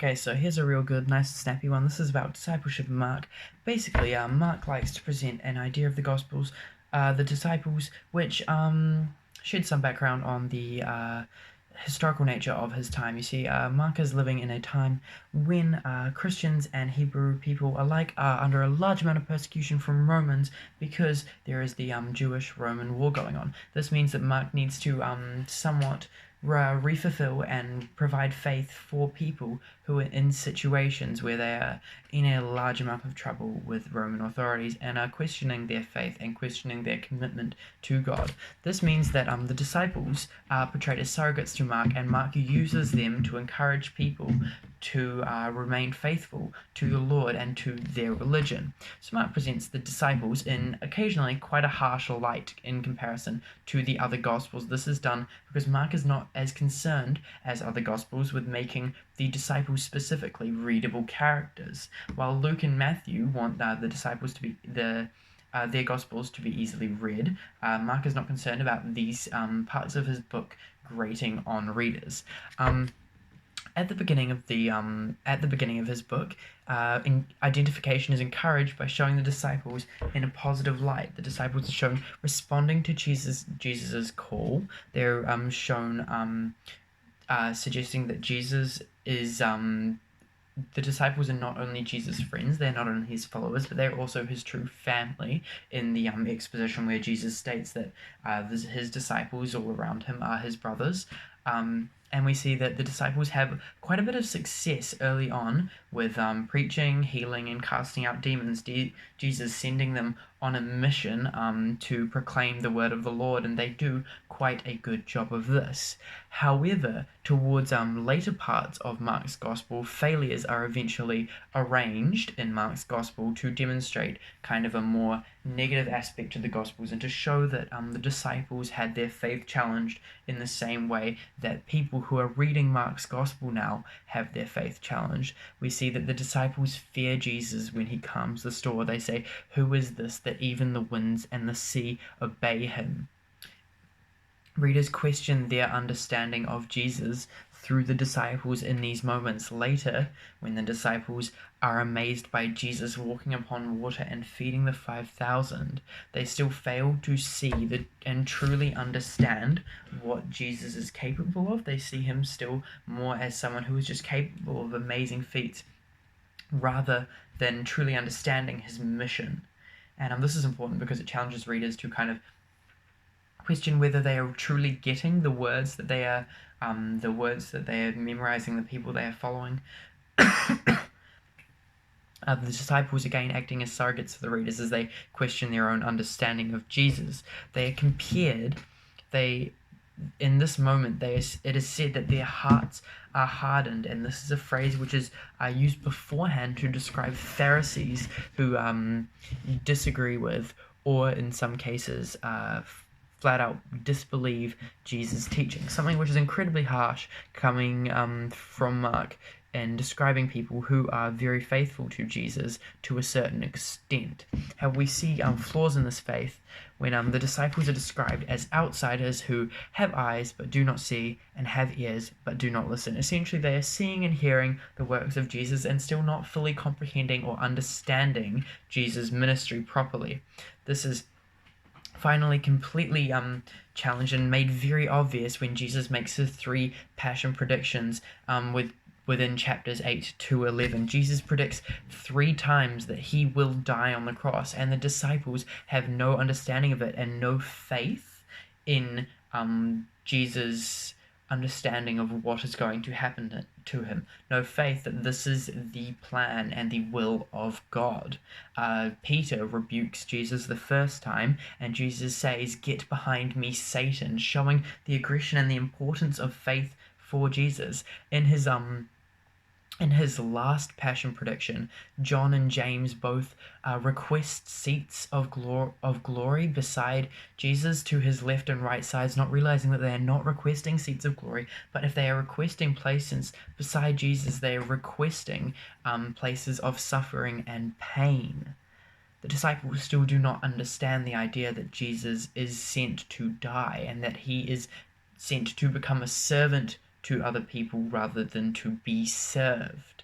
Okay, so here's a real good, nice, snappy one. This is about discipleship and Mark. Basically, Mark likes to present an idea of the Gospels, the disciples, which shed some background on the historical nature of his time. You see, Mark is living in a time when Christians and Hebrew people alike are under a large amount of persecution from Romans because there is the Jewish-Roman war going on. This means that Mark needs to somewhat refulfill and provide faith for people who are in situations where they are in a large amount of trouble with Roman authorities and are questioning their faith and questioning their commitment to God. This means that the disciples are portrayed as surrogates to Mark, and Mark uses them to encourage people to remain faithful to the Lord and to their religion. So Mark presents the disciples in occasionally quite a harsh light in comparison to the other Gospels. This is done because Mark is not as concerned as other Gospels with making the disciples specifically readable characters, while Luke and Matthew want the disciples to be their Gospels to be easily read. Mark is not concerned about these parts of his book grating on readers. At the beginning of his book, identification is encouraged by showing the disciples in a positive light. The disciples are shown responding to Jesus's call. They're shown suggesting that Jesus is the disciples are not only Jesus' friends, they're not only his followers, but they're also his true family in the exposition where Jesus states that his disciples all around him are his brothers. And we see that the disciples have quite a bit of success early on with preaching, healing, and casting out demons. Jesus sending them on a mission to proclaim the word of the Lord, and they do quite a good job of this. However, towards later parts of Mark's Gospel, failures are eventually arranged in Mark's Gospel to demonstrate kind of a more negative aspect to the Gospels and to show that the disciples had their faith challenged in the same way that people who are reading Mark's Gospel now have their faith challenged. We see that the disciples fear Jesus when he calms the storm. They say, "Who is this that even the winds and the sea obey him?" Readers question their understanding of Jesus through the disciples in these moments. Later, when the disciples are amazed by Jesus walking upon water and feeding the 5,000, they still fail to see and truly understand what Jesus is capable of. They see him still more as someone who is just capable of amazing feats rather than truly understanding his mission. And this is important because it challenges readers to kind of question whether they are truly getting the words that they are memorizing, the people they are following. The disciples again acting as surrogates for the readers as they question their own understanding of Jesus. They are compared. In this moment, it is said that their hearts are hardened, and this is a phrase which is used beforehand to describe Pharisees who disagree with, or in some cases, flat out disbelieve Jesus' teaching. Something which is incredibly harsh coming from Mark and describing people who are very faithful to Jesus to a certain extent. How we see flaws in this faith when the disciples are described as outsiders who have eyes but do not see and have ears but do not listen. Essentially, they are seeing and hearing the works of Jesus and still not fully comprehending or understanding Jesus' ministry properly. This is finally completely challenged and made very obvious when Jesus makes his 3 passion predictions within chapters 8 to 11. Jesus predicts 3 times that he will die on the cross, and the disciples have no understanding of it and no faith in Jesus' understanding of what is going to happen to him. No faith that this is the plan and the will of God. Peter rebukes Jesus the first time, and Jesus says, "Get behind me, Satan," showing the aggression and the importance of faith for Jesus. In his last passion prediction, John and James both request seats of glory beside Jesus to his left and right sides, not realizing that they are not requesting seats of glory, but if they are requesting places beside Jesus, they are requesting places of suffering and pain. The disciples still do not understand the idea that Jesus is sent to die and that he is sent to become a servant to other people rather than to be served.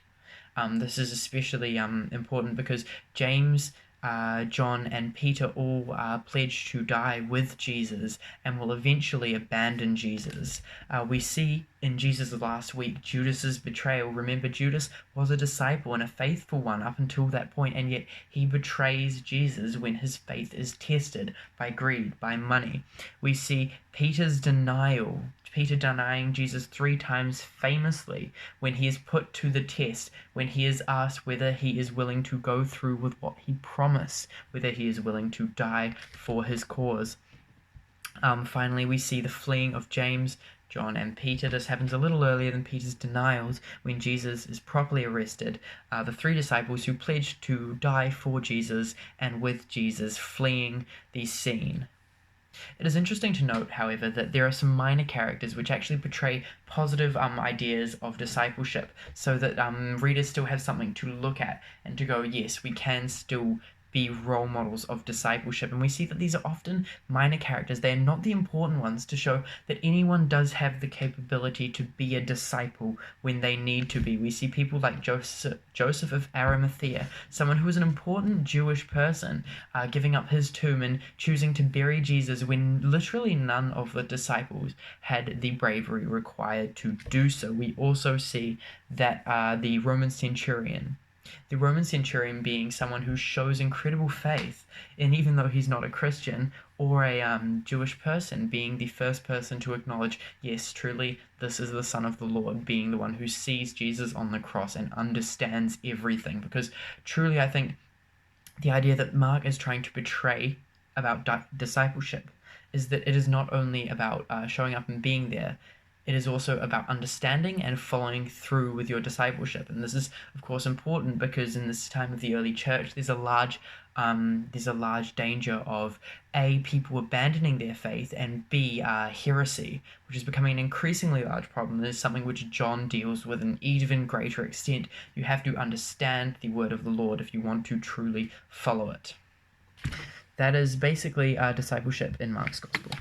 This is especially important because James, John, and Peter all pledged to die with Jesus and will eventually abandon Jesus. We see in Jesus' last week Judas's betrayal. Remember, Judas was a disciple and a faithful one up until that point, and yet he betrays Jesus when his faith is tested by greed, by money. We see Peter's denial. Peter denying Jesus 3 times famously when he is put to the test, when he is asked whether he is willing to go through with what he promised, whether he is willing to die for his cause. Finally, we see the fleeing of James, John, and Peter. This happens a little earlier than Peter's denials when Jesus is properly arrested. The 3 disciples who pledged to die for Jesus and with Jesus fleeing the scene. It is interesting to note, however, that there are some minor characters which actually portray positive ideas of discipleship, so that readers still have something to look at and to go, yes, we can still be role models of discipleship. And we see that these are often minor characters. They are not the important ones, to show that anyone does have the capability to be a disciple when they need to be. We see people like Joseph of Arimathea, someone who was an important Jewish person, giving up his tomb and choosing to bury Jesus when literally none of the disciples had the bravery required to do so. We also see that the Roman centurion being someone who shows incredible faith, and even though he's not a Christian or a Jewish person, being the first person to acknowledge, yes, truly, this is the Son of the Lord, being the one who sees Jesus on the cross and understands everything. Because truly, I think the idea that Mark is trying to portray about discipleship is that it is not only about showing up and being there. It is also about understanding and following through with your discipleship. And this is, of course, important because in this time of the early church, there's a large danger of A, people abandoning their faith, and B, heresy, which is becoming an increasingly large problem. This is something which John deals with in even greater extent. You have to understand the word of the Lord if you want to truly follow it. That is basically discipleship in Mark's Gospel.